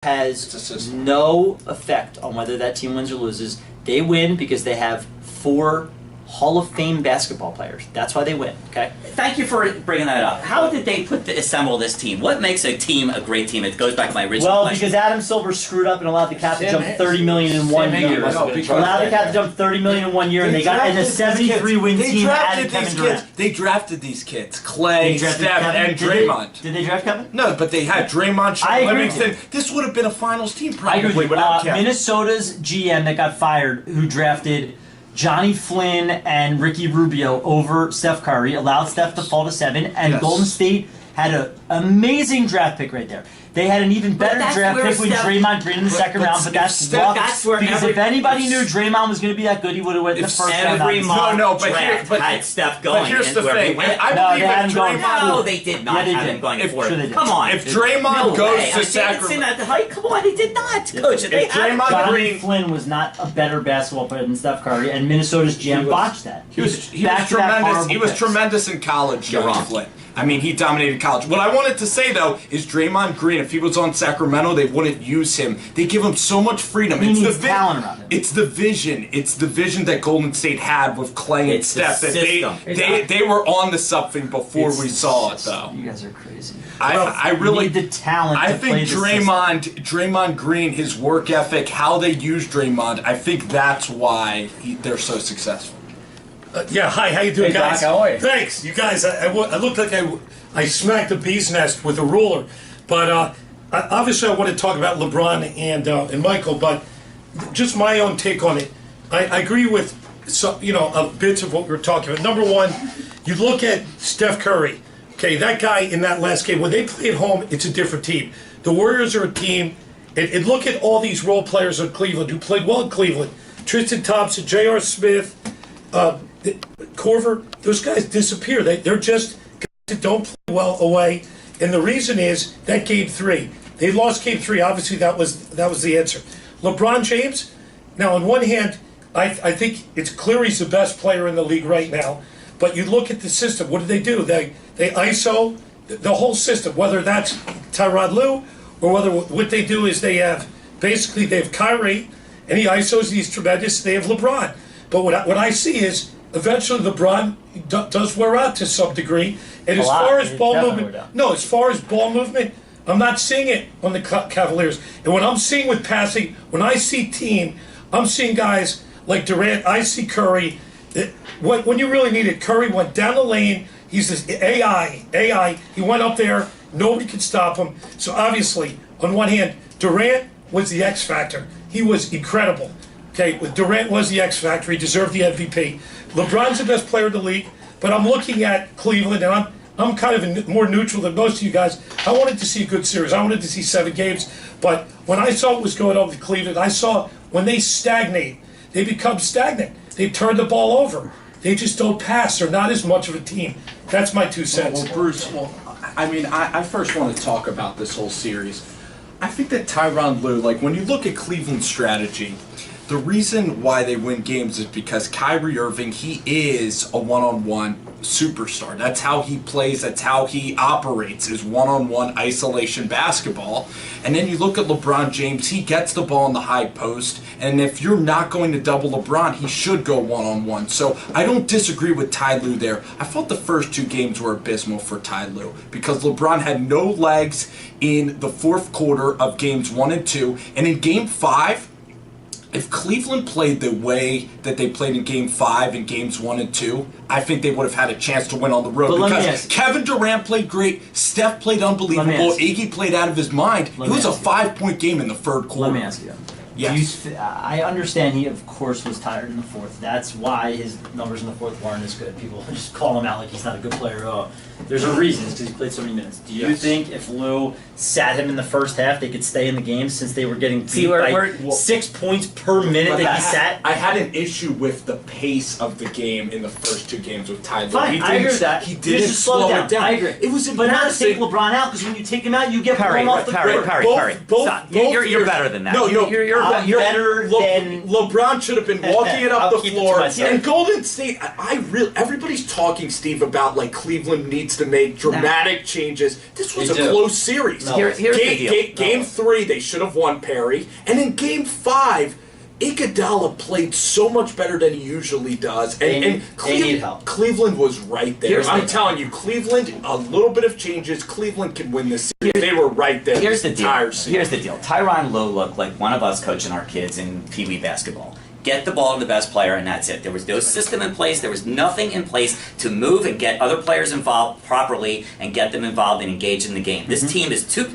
has no effect on whether that team wins or loses. They win because they have 4 Hall of Fame basketball players. That's why they win, okay? Thank you for bringing that up. How did they assemble this team? What makes a team a great team? It goes back to my original question. Because Adam Silver screwed up and allowed the cap to jump $30 million in 1 year. Allowed the cap to jump $30 million in 1 year, and they got a 73-win team added Kevin Durant. They drafted these kids. Clay, Steph, and Draymond. Did they draft Kevin? No, but they had Draymond, Livingston. This would have been a finals team probably without Kevin. Minnesota's GM that got fired, who drafted Johnny Flynn and Ricky Rubio over Steph Curry, allowed Steph to fall to 7, and Golden State had an amazing draft pick right there. They had an even better draft pick with Draymond Green in the second round, but that's where because if anybody knew Draymond was going to be that good, he would have went in the first round. Every mock draft had Steph going. But here's the thing. No, they did not have him going for it. Come on. If Draymond goes to Sacramento... Come on, he did not. Coach, Johnny Flynn was not a better basketball player than Steph Curry, and Minnesota's GM botched that. He was tremendous. He was tremendous in college, Johnny Flynn. I mean, he dominated college. What I wanted to say, though, is Draymond Green, if he was on Sacramento, they wouldn't use him. They give him so much freedom. He needs talent around him. It's the vision. It's the vision that Golden State had with Clay and Steph. That they were on to something before we saw it, though. You guys are crazy. I really need the talent. I think Draymond Green, his work ethic, how they use Draymond, I think that's why they're so successful. Yeah, hi, how you doing, guys? Doc, how are you? Thanks. You guys, I looked like I smacked a bee's nest with a ruler, but obviously I want to talk about LeBron and Michael, but just my own take on it. I agree with some, bits of what we were talking about. Number one, you look at Steph Curry. Okay, that guy in that last game, when they play at home, it's a different team. The Warriors are a team, and look at all these role players in Cleveland who played well in Cleveland. Tristan Thompson, J.R. Smith, Corver, those guys disappear. They're just guys that don't play well away, and the reason is that Game 3. They lost Game 3. Obviously, that was the answer. LeBron James. Now, on one hand, I think it's clear he's the best player in the league right now. But you look at the system. What do? They ISO the whole system. Whether that's Tyronn Lue or whether what they do is they have Kyrie and he ISOs. He's tremendous. They have LeBron. But what I see is eventually LeBron does wear out to some degree. And as far as ball movement, I'm not seeing it on the Cavaliers. And what I'm seeing with passing, when I see team, I'm seeing guys like Durant. I see Curry. When you really need it, Curry went down the lane. He's this AI. He went up there. Nobody could stop him. So obviously, on one hand, Durant was the X factor. He was incredible. Okay, Durant was the X factor. He deserved the MVP. LeBron's the best player in the league, but I'm looking at Cleveland, and I'm kind of more neutral than most of you guys. I wanted to see a good series. I wanted to see 7 games, but when I saw what was going on with Cleveland, I saw when they stagnate, they become stagnant. They turn the ball over. They just don't pass. They're not as much of a team. That's my 2 cents. Well, Bruce, I first want to talk about this whole series. I think that Tyronn Lue, when you look at Cleveland's strategy, the reason why they win games is because Kyrie Irving, he is a one-on-one superstar. That's how he plays. That's how he operates, is one-on-one isolation basketball. And then you look at LeBron James, he gets the ball in the high post, and if you're not going to double LeBron, he should go one-on-one. So I don't disagree with Ty Lue there. I thought the first 2 games were abysmal for Ty Lue because LeBron had no legs in the fourth quarter of games 1 and 2, and in game 5, if Cleveland played the way that they played in Game 5 and Games 1 and 2, I think they would have had a chance to win on the road. Because Kevin Durant played great, Steph played unbelievable, Iggy played out of his mind. It was a 5-point game in the third quarter. Let me ask you. Yes. I understand he, of course, was tired in the fourth. That's why his numbers in the fourth weren't as good. People just call him out like he's not a good player. Oh, there's a reason. It's because he played so many minutes. Do you think if Lue sat him in the first half, they could stay in the game since they were getting beat by 6 points per minute that he sat? I had an issue with the pace of the game in the first 2 games with Ty Lue. Fine, I agree with that. He didn't slow it down. I agree. It was but not to take LeBron out, because when you take him out, you get blown off the court. Curry. Stop. You're better than that. No, you're better than LeBron should have been walking it up I'll the keep it to floor. myself. And Golden State, everybody's talking, Steve, about like Cleveland needs to make dramatic changes. This was They a do. close series. No. Here's the deal. Game 3, they should have won Perry, and in Game 5. Iguodala played so much better than he usually does, and need help. Cleveland was right there. Here's I'm the- telling you, Cleveland, a little bit of changes, Cleveland can win this series. They were right there. Here's the this deal. entire season. Here's the deal. Tyronn Lue looked like one of us coaching our kids in Pee Wee basketball. Get the ball to the best player, and that's it. There was no system in place. There was nothing in place to move and get other players involved properly and get them involved and engaged in the game. This team is too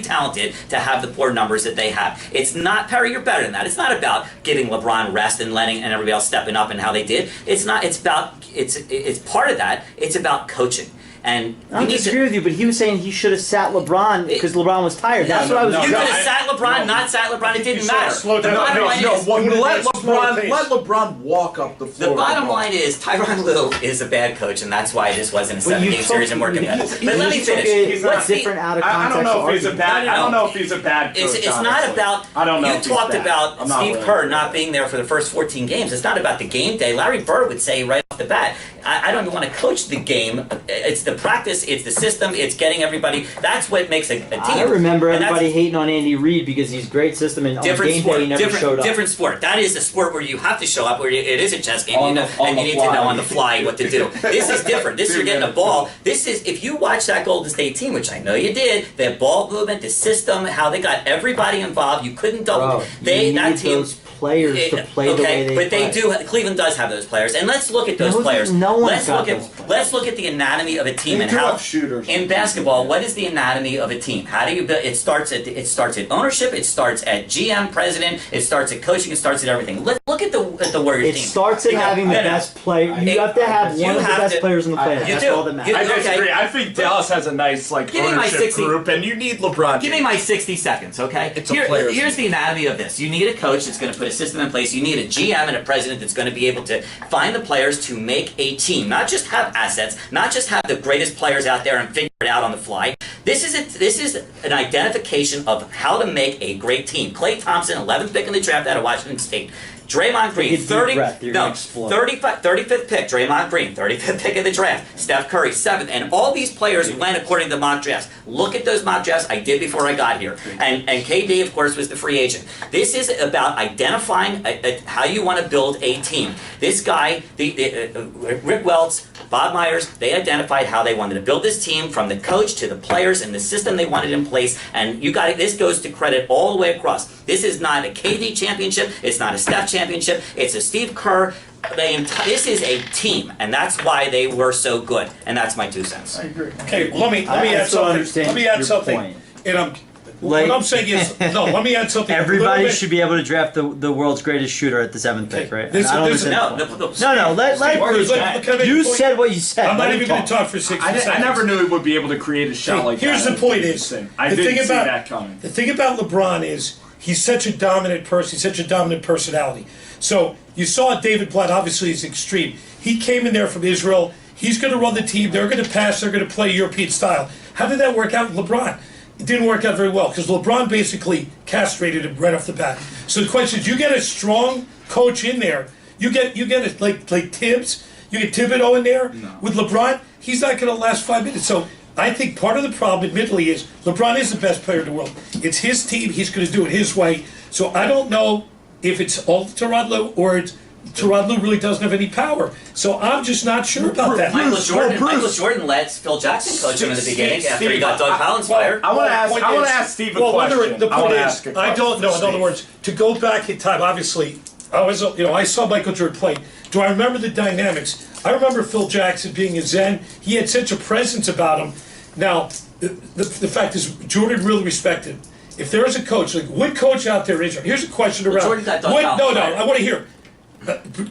talented to have the poor numbers that they have. It's not, Perry, you're better than that. It's not about giving LeBron rest and letting and everybody else stepping up and how they did. It's not. It's about. It's part of that. It's about coaching. And I don't disagree with you, but he was saying he should have sat LeBron because LeBron was tired. That's what I was. You could no, have sat LeBron, not sat LeBron. It didn't matter. slow down. The bottom line is, Let LeBron walk up the floor. the bottom line is Tyronn Lue is a bad coach, and that's why this wasn't a But you 7-game series and working better. took- But let me you took finish. it What's the- different out of I context. don't know if he's a argument. bad. I don't know if he's a bad coach. It's not honestly. about. I don't know. You if he's talked bad. about I'm not Steve really Kerr sure. not being there for the first 14 games. It's not about the game day. Larry Bird would say right off the bat, I don't even want to coach the game. It's the practice. It's the system. It's getting everybody. That's what makes a team. I remember And that's everybody hating on Andy Reid because he's great system and on different game sport. day he never showed up. Different sport. That is a sport where you have to show up. Where it is a chess game. On You know, the- on and the you need fly. to know on the fly what to do. This is different. This you're getting a ball. This is if you watch that Golden State team, which I know you did. Their ball movement, the system, how they got everybody involved. You couldn't double. Bro, They you that need team. those players to play the way they but play. they do. Cleveland does have those players, and let's look at those No, players. no one's let's got look at those players. let's look at the anatomy of a team They and do how have shooters. in basketball. What is the anatomy of a team? How do you build? It starts at ownership. It starts at GM, president. It starts at coaching. It starts at everything. Look at the Warriors It team. starts at You got- having the no, no. best player. You It- have to have you one of the have best to- players on the planet. You That's do. all that matters. I Okay. disagree. I think Dallas has a nice Give me my ownership 60 group, and And you need LeBron. Give me my 60 seconds, okay? It's a player's Here's the anatomy of this. You need a coach that's going to put a system in place. You need a GM and a president that's going to be able to find the players to make a team, not just have assets, not just have the greatest players out there and figure it out on the fly. This is an identification of how to make a great team. Klay Thompson, 11th pick in the draft out of Washington State. Draymond Green, Take a deep breath, you're gonna explode. 35th pick, Draymond Green, 35th pick of the draft. Steph Curry, 7th. And all these players went according to mock drafts. Look at those mock drafts I did before I got here. And KD, of course, was the free agent. This is about identifying how you want to build a team. This guy, Rick Welts, Bob Myers, they identified how they wanted to build this team from the coach to the players and the system they wanted in place. And you got it. This goes to credit all the way across. This is not a KD championship. It's not a Steph championship. It's a Steve Kerr. This is a team, and that's why they were so good. And that's my 2 cents. I agree. Okay, let me I add still something. understand Let me add your something. point. And Like- what I'm saying is, no, let me add something. a little Everybody bit. should be able to draft the world's greatest shooter at the 7th pick, right? This- I don't this- understand No, the point. No, let Bruce. Can I make a You point? said what you said. I'm Let not him even going talk. to talk for 60 I seconds. never knew he would be able to create a shot like that. Here's the point is, I the didn't thing see about that coming. the thing about LeBron is he's such a dominant person. He's such a dominant personality. So you saw David Blatt. Obviously, he's extreme. He came in there from Israel. He's going to run the team. They're going to pass. They're going to play European style. How did that work out with LeBron? It didn't work out very well because LeBron basically castrated him right off the bat. So the question is, you get a strong coach in there. You get it like Tibbs. You get Thibodeau in there with LeBron. He's not going to last 5 minutes. So I think part of the problem, admittedly, is LeBron is the best player in the world. It's his team. He's going to do it his way. So I don't know if it's all Tyronn Lue or it's Tyronn Lue really doesn't have any power. So I'm just not sure about that. Michael Jordan let Phil Jackson coach him in the beginning after he got Doug Collins fired. I want to ask. Point I want is- to ask Steve a well, question. The I point wanna is, ask a I don't question know. for In other Steve. words, to go back in time, obviously, I saw Michael Jordan play. Do I remember the dynamics? I remember Phil Jackson being a Zen. He had such a presence about him. Now, the fact is, Jordan really respected him. If there is a coach, like what coach out there is there? Here's a question around. Jordan got Doug No, Collins fired. I want to hear.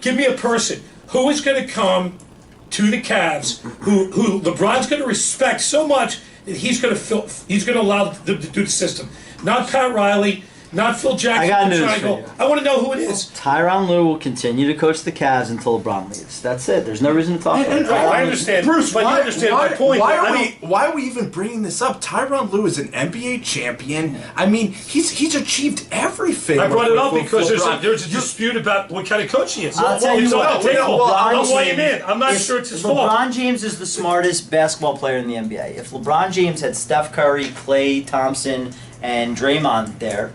Give me a person who is going to come to the Cavs who LeBron's going to respect so much that he's going to allow them to do the system. Not Pat Riley, not Phil Jackson. I got news trying to for go, you. I want to know who it is. Tyronn Lue will continue to coach the Cavs until LeBron leaves. That's it. There's no reason to talk about it. I understand, Bruce, but you understand my point. Why are we even bringing this up? Tyronn Lue is an NBA champion. I mean, he's achieved everything. I brought it up with because LeBron. there's a dispute about what kind of coach he is. I'll tell It's you on what, the table. LeBron I'm weighing James- in. I'm not if sure it's his fault. LeBron James is the smartest basketball player in the NBA. If LeBron James had Steph Curry, Klay Thompson, and Draymond there,